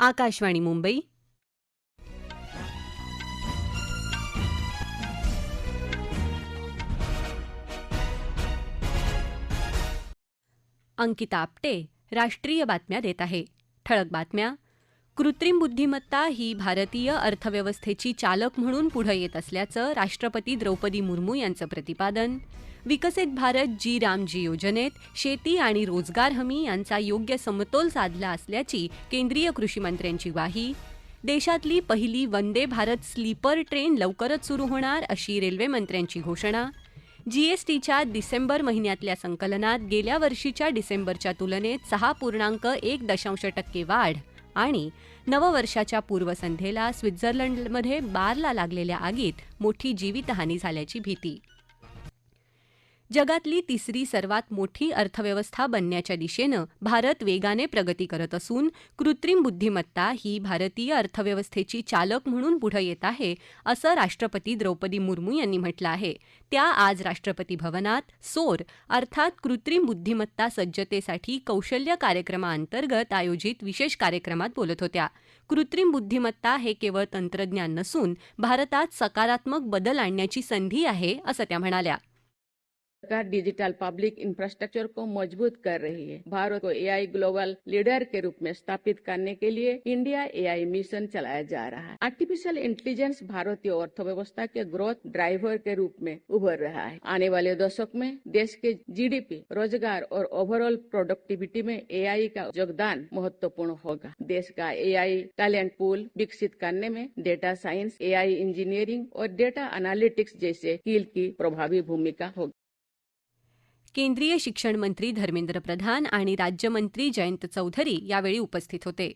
आकाशवाणी मुंबई. अंकिता आपटे राष्ट्रीय बातम्या देत आहे. ठळक बातम्या. कृत्रिम बुद्धिमत्ता ही भारतीय अर्थव्यवस्थेची चालक म्हणून पुढे येत असल्याचं राष्ट्रपती द्रौपदी मुर्मू यांचं प्रतिपादन. विकसित भारत जी रामजी योजनेत शेती आणि रोजगार हमी यांचा योग्य समतोल साधला असल्याची केंद्रीय कृषी मंत्र्यांची ग्वाही. देशातली पहिली वंदे भारत स्लीपर ट्रेन लवकरच सुरू होणार अशी रेल्वे मंत्र्यांची घोषणा. जीएसटीच्या डिसेंबर महिन्यातल्या संकलनात गेल्या वर्षीच्या डिसेंबरच्या तुलनेत 6.1% वाढ. आणि नववर्षाच्या पूर्वसंध्येला स्वित्झर्लंडमध्ये बारला लागलेल्या आगीत मोठी जीवितहानी झाल्याची भीती. जगातली तिसरी सर्वात मोठी अर्थव्यवस्था बनण्याच्या दिशेनं भारत वेगाने प्रगती करत असून कृत्रिम बुद्धिमत्ता ही भारतीय अर्थव्यवस्थेची चालक म्हणून पुढे येत आहे असं राष्ट्रपती द्रौपदी मुर्मू यांनी म्हटलं आहे. त्या आज राष्ट्रपती भवनात सोर अर्थात कृत्रिम बुद्धिमत्ता सज्जतेसाठी कौशल्य कार्यक्रमाअंतर्गत आयोजित विशेष कार्यक्रमात बोलत होत्या. कृत्रिम बुद्धिमत्ता हे केवळ तंत्रज्ञान नसून भारतात सकारात्मक बदल आणण्याची संधी आहे असं त्या म्हणाल्या. सरकार डिजिटल पब्लिक इंफ्रास्ट्रक्चर को मजबूत कर रही है. भारत को एआई ग्लोबल लीडर के रूप में स्थापित करने के लिए इंडिया एआई मिशन चलाया जा रहा है. आर्टिफिशियल इंटेलिजेंस भारतीय अर्थव्यवस्था के ग्रोथ ड्राइवर के रूप में उभर रहा है. आने वाले दशक में देश के जीडीपी, रोजगार और ओवरऑल प्रोडक्टिविटी में एआई का योगदान महत्वपूर्ण होगा. देश का एआई टैलेंट पूल विकसित करने में डेटा साइंस, एआई इंजीनियरिंग और डेटा एनालिटिक्स जैसे स्किल की प्रभावी भूमिका होगी. केंद्रीय शिक्षण मंत्री धर्मेंद्र प्रधान आणि राज्यमंत्री जयंत चौधरी यावेळी उपस्थित होते.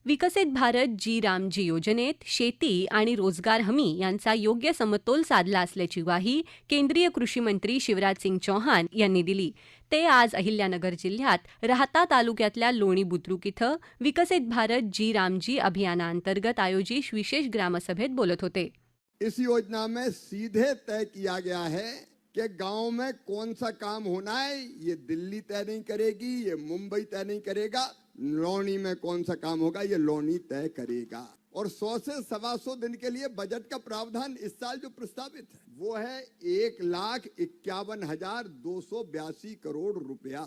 विकसित भारत जी रामजी योजनेत शेती आणि रोजगार हमी यांचा योग्य समतोल साधला असल्याची ग्वाही केंद्रीय कृषी मंत्री शिवराज सिंग चौहान यांनी दिली. ते आज अहिल्यानगर जिल्ह्यात राहता तालुक्यातल्या लोणी बुद्रुक इथं विकसित भारत जी रामजी अभियानाअंतर्गत आयोजित विशेष ग्रामसभेत बोलत होते. इस योजना में सीधे तय किया गया है कि गांव में कौन सा काम होना है ये दिल्ली तय नहीं करेगी, ये मुंबई तय नहीं करेगा. लोनी में कौन सा काम होगा ये लोनी तय करेगा. और 100 से 125 दिन के लिए बजट का प्रावधान इस साल जो प्रस्तावित है वो है 1,51,282 करोड़ रुपया.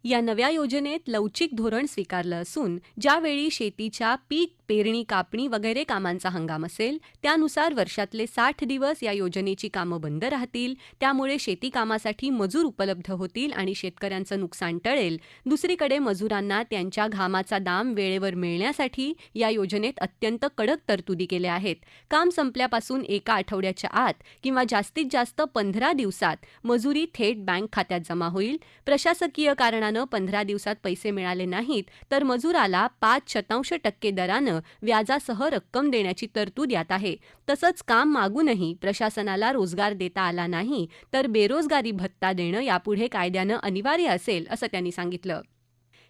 या नव्या योजनेत लवचिक धोरण स्वीकारलं असून ज्यावेळी शेतीच्या पीक पेरणी, कापणी वगैरे कामांचा हंगाम असेल त्यानुसार वर्षातले 60 दिवस या योजनेची कामं बंद राहतील. त्यामुळे शेती कामासाठी मजूर उपलब्ध होतील आणि शेतकऱ्यांचं नुकसान टळेल. दुसरीकडे मजुरांना त्यांच्या घामाचा दाम वेळेवर मिळण्यासाठी या योजनेत अत्यंत कडक तरतुदी केल्या आहेत. काम संपल्यापासून एका आठवड्याच्या आत किंवा जास्तीत जास्त 15 दिवसात मजुरी थेट बँक खात्यात जमा होईल. प्रशासकीय कारणानं 15 दिवसात पैसे मिळाले नाहीत तर मजुराला 5% दरानं व्याजासह रक्कम देण्याची तरतूद यात आहे. तसंच काम मागूनही प्रशासनाला रोजगार देता आला नाही तर बेरोजगारी भत्ता देणं यापुढे कायद्यानं अनिवार्य असेल असं त्यांनी सांगितलं.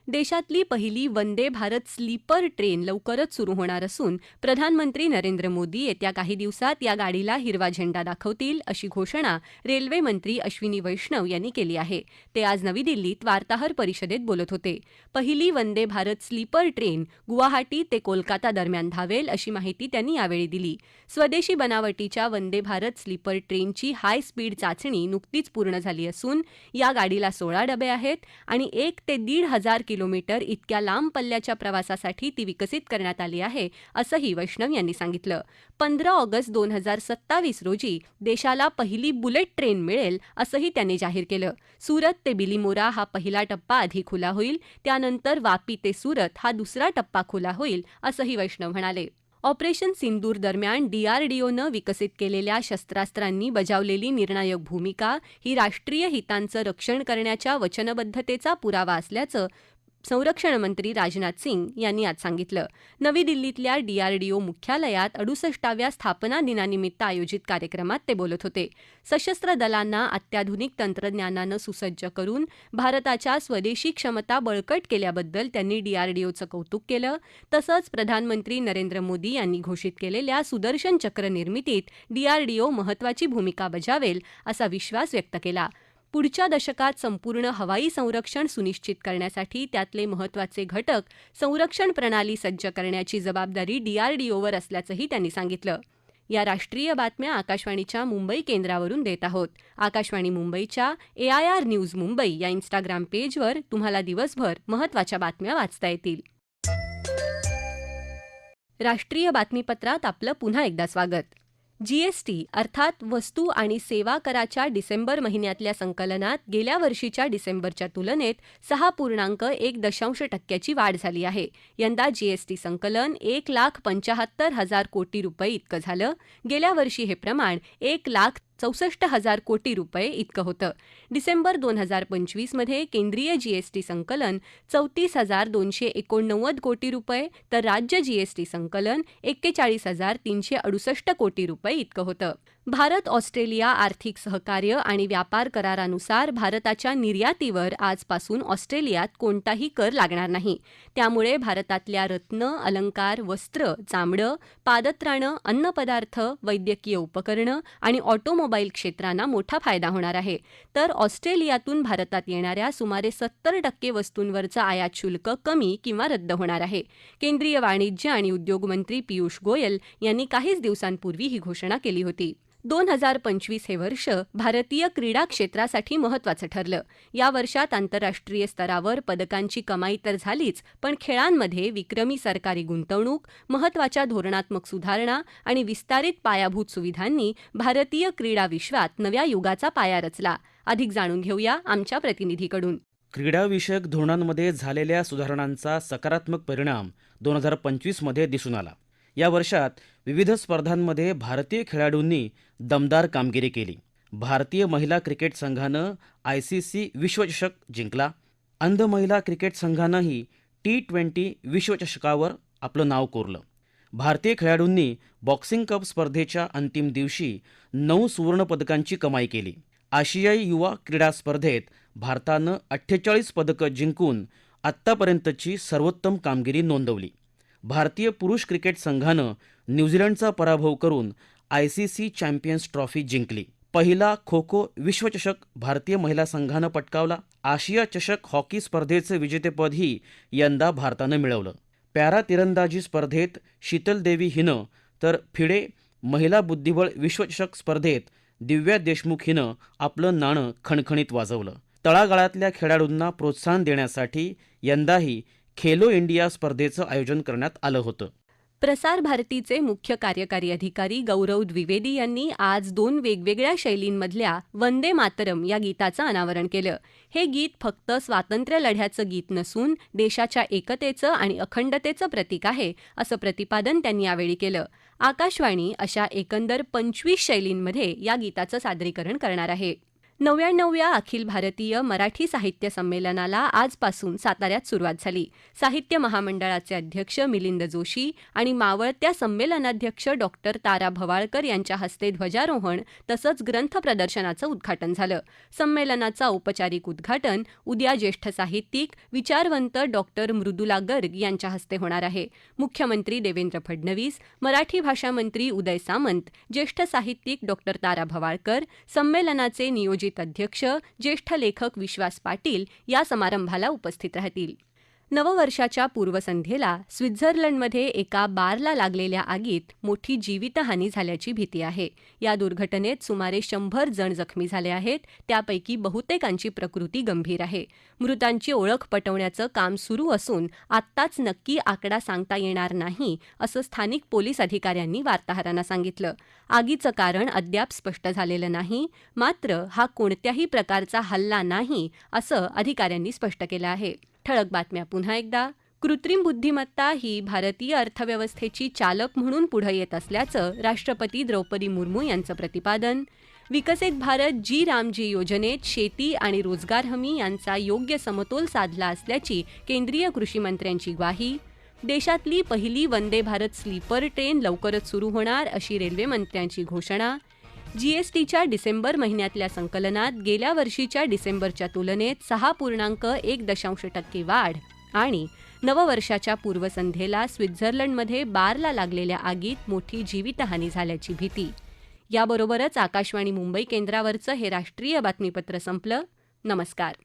देशातली पहिली वंदे भारत स्लीपर ट्रेन लवकरच सुरू होणार असून प्रधानमंत्री नरेंद्र मोदी येत्या काही दिवसात या गाडीला हिरवा झेंडा दाखवतील अशी घोषणा रेल्वे मंत्री अश्विनी वैष्णव यांनी केली आहे. ते आज नवी दिल्लीत वार्ताहर परिषदेत बोलत होते. पहिली वंदे भारत स्लीपर ट्रेन गुवाहाटी ते कोलकाता दरम्यान धावेल अशी माहिती त्यांनी यावेळी दिली. स्वदेशी बनावटीच्या वंदे भारत स्लीपर ट्रेनची हाय स्पीड चाचणी नुकतीच पूर्ण झाली असून या गाडीला 16 डबे आहेत आणि 1 ते 1,500 किलोमीटर इतक्या लांब पल्ल्याच्या प्रवासासाठी ती विकसित करण्यात आली आहे असंही वैष्णव यांनी सांगितलं. 15 ऑगस्ट 2027 रोजी देशाला पहिली बुलेट ट्रेन मिळेल असंही त्यांनी जाहीर केलं. सुरत ते बिलीमोरा हा पहिला टप्पा आधी खुला होईल. त्यानंतर वापी ते सुरत हा दुसरा टप्पा खुला होईल असंही वैष्णव म्हणाले. ऑपरेशन सिंदूर दरम्यान डीआरडीओनं विकसित केलेल्या शस्त्रास्त्रांनी बजावलेली निर्णायक भूमिका ही राष्ट्रीय हितांचं रक्षण करण्याच्या वचनबद्धतेचा पुरावा असल्याचं संरक्षण मंत्री राजनाथ सिंग यांनी आज सांगितलं. नवी दिल्लीतल्या डीआरडीओ मुख्यालयात 68व्या स्थापना दिनानिमित्त आयोजित कार्यक्रमात ते बोलत होते. सशस्त्र दलांना अत्याधुनिक तंत्रज्ञानानं सुसज्ज करून भारताच्या स्वदेशी क्षमता बळकट केल्याबद्दल त्यांनी डीआरडीओचं कौतुक केलं. तसंच प्रधानमंत्री नरेंद्र मोदी यांनी घोषित केलेल्या सुदर्शन चक्र निर्मितीत डीआरडीओ महत्त्वाची भूमिका बजावेल असा विश्वास व्यक्त केला. पुढच्या दशकात संपूर्ण हवाई संरक्षण सुनिश्चित करण्यासाठी त्यातले महत्त्वाचे घटक संरक्षण प्रणाली सज्ज करण्याची जबाबदारी DRDOवर असल्याचंही त्यांनी सांगितलं. या राष्ट्रीय बातम्या आकाशवाणीच्या मुंबई केंद्रावरून देत आहोत. आकाशवाणी मुंबईच्या AIR न्यूज मुंबई या इंस्टाग्राम पेजवर तुम्हाला दिवसभर महत्त्वाच्या बातम्या वाचता येतील. राष्ट्रीय बातमीपत्रात आपलं पुन्हा एकदा स्वागत. GST अर्थात वस्तू आणि सेवा कराच्या डिसेंबर महिन्यातल्या संकलनात गेल्या वर्षीच्या डिसेंबरच्या तुलनेत 6.1% वाढ झाली आहे. यंदा GST संकलन 1,75,000 कोटी रुपये इतकं झालं. गेल्या वर्षी हे प्रमाण 1,64,000 कोटी रुपये इतकं होतं. डिसेंबर 2025मध्ये केंद्रीय GST संकलन 34,289 कोटी रुपये तर राज्य GST संकलन 41,368 कोटी रुपये इतकं होतं. भारत ऑस्ट्रेलिया आर्थिक सहकार्य आणि व्यापार करारानुसार भारताच्या निर्यातीवर आजपासून ऑस्ट्रेलियात कोणताही कर लागणार नाही. त्यामुळे भारतातल्या रत्न, अलंकार, वस्त्र, चामडं, पादत्राणं, अन्नपदार्थ, वैद्यकीय उपकरणं आणि ऑटोमोबाईल क्षेत्रांना मोठा फायदा होणार आहे. तर ऑस्ट्रेलियातून भारतात येणाऱ्या सुमारे 70% वस्तूंवरचं आयात शुल्क कमी किंवा रद्द होणार आहे. केंद्रीय वाणिज्य आणि उद्योग मंत्री पियुष गोयल यांनी काहीच दिवसांपूर्वी ही घोषणा केली होती. 2025 हे वर्ष भारतीय क्रीडा क्षेत्रासाठी महत्त्वाचं ठरलं. या वर्षात आंतरराष्ट्रीय स्तरावर पदकांची कमाई तर झालीच, पण खेळांमध्ये विक्रमी सरकारी गुंतवणूक, महत्त्वाच्या धोरणात्मक सुधारणा आणि विस्तारित पायाभूत सुविधांनी भारतीय क्रीडा विश्वात नव्या युगाचा पाया रचला. अधिक जाणून घेऊया आमच्या प्रतिनिधीकडून. क्रीडाविषयक धोरणांमध्ये झालेल्या सुधारणांचा सकारात्मक परिणाम 2025मध्ये दिसून आला. या वर्षात विविध स्पर्धांमध्ये भारतीय खेळाडूंनी दमदार कामगिरी केली. भारतीय महिला क्रिकेट संघानं ICC विश्वचषक जिंकला. अंध महिला क्रिकेट संघानंही T20 विश्वचषकावर आपलं नाव कोरलं. भारतीय खेळाडूंनी बॉक्सिंग कप स्पर्धेच्या अंतिम दिवशी 9 सुवर्णपदकांची कमाई केली. आशियाई युवा क्रीडा स्पर्धेत भारतानं 48 पदकं जिंकून आत्तापर्यंतची सर्वोत्तम कामगिरी नोंदवली. भारतीय पुरुष क्रिकेट संघानं न्यूझीलंडचा पराभव करून ICC चॅम्पियन्स ट्रॉफी जिंकली. पहिला खो खो विश्वचषक भारतीय महिला संघानं पटकावला. आशिया चषक हॉकी स्पर्धेचं विजेतेपदही यंदा भारतानं मिळवलं. पॅरा तिरंदाजी स्पर्धेत शीतल देवी हिनं तर फिडे महिला बुद्धिबळ विश्वचषक स्पर्धेत दिव्या देशमुख हिनं आपलं नाणं खणखणीत वाजवलं. तळागाळातल्या खेळाडूंना प्रोत्साहन देण्यासाठी यंदाही खेलो इंडिया स्पर्धेचं आयोजन करण्यात आलं होतं. प्रसार भारतीचे मुख्य कार्यकारी अधिकारी गौरव द्विवेदी यांनी आज 2 वेगवेगळ्या शैलींमधल्या वंदे मातरम या गीताचं अनावरण केलं. हे गीत फक्त स्वातंत्र्य लढ्याचं गीत नसून देशाच्या एकतेचं आणि अखंडतेचं प्रतीक आहे, असं प्रतिपादन त्यांनी यावेळी केलं. आकाशवाणी अशा एकंदर 25 शैलींमध्ये या गीताचं सादरीकरण करणार आहे. 99व्या अखिल भारतीय मराठी साहित्य संमेलनाला आजपासून साताऱ्यात सुरुवात झाली. साहित्य महामंडळाचे अध्यक्ष मिलिंद जोशी आणि मावळत्या संमेलनाध्यक्ष डॉक्टर तारा भवाळकर यांच्या हस्ते ध्वजारोहण तसंच ग्रंथ प्रदर्शनाचं उद्घाटन झालं. संमेलनाचं औपचारिक उद्घाटन उद्या ज्येष्ठ साहित्यिक विचारवंत डॉक्टर मृदुला गर्ग यांच्या हस्ते होणार आहे. मुख्यमंत्री देवेंद्र फडणवीस, मराठी भाषा मंत्री उदय सामंत, ज्येष्ठ साहित्यिक डॉक्टर तारा भवाळकर, संमेलनाचे नियोजित अध्यक्ष ज्येष्ठ लेखक विश्वास पाटील या समारंभाला उपस्थित राहतील. नववर्षाच्या पूर्वसंध्येला स्वित्झर्लंडमध्ये एका बारला लागलेल्या आगीत मोठी जीवितहानी झाल्याची भीती आहे. या दुर्घटनेत सुमारे 100 जण जखमी झाले आहेत. त्यापैकी बहुतेकांची प्रकृती गंभीर आहे. मृतांची ओळख पटवण्याचं काम सुरू असून आत्ताच नक्की आकडा सांगता येणार नाही, असं स्थानिक पोलीस अधिकाऱ्यांनी वार्ताहरांना सांगितलं. आगीचं कारण अद्याप स्पष्ट झालेलं नाही, मात्र हा कोणत्याही प्रकारचा हल्ला नाही, असं अधिकाऱ्यांनी स्पष्ट केलं आहे. ठळक बातम्या पुन्हा एकदा. कृत्रिम बुद्धिमत्ता ही भारतीय अर्थव्यवस्थेची चालक म्हणून पुढे येत असल्याचं राष्ट्रपती द्रौपदी मुर्मू यांचं प्रतिपादन. विकसित भारत जी रामजी योजनेत शेती आणि रोजगार हमी यांचा योग्य समतोल साधला असल्याची केंद्रीय कृषी मंत्र्यांची ग्वाही. देशातली पहिली वंदे भारत स्लीपर ट्रेन लवकरच सुरू होणार अशी रेल्वे मंत्र्यांची घोषणा. GSTच्या डिसेंबर महिन्यातल्या संकलनात गेल्या वर्षीच्या डिसेंबरच्या तुलनेत 6.1% वाढ आणि नववर्षाच्या पूर्वसंध्येला स्वित्झर्लंडमध्ये बारला लागलेल्या आगीत मोठी जीवितहानी झाल्याची भीती. याबरोबरच आकाशवाणी मुंबई केंद्रावरचं हे राष्ट्रीय बातमीपत्र संपलं. नमस्कार.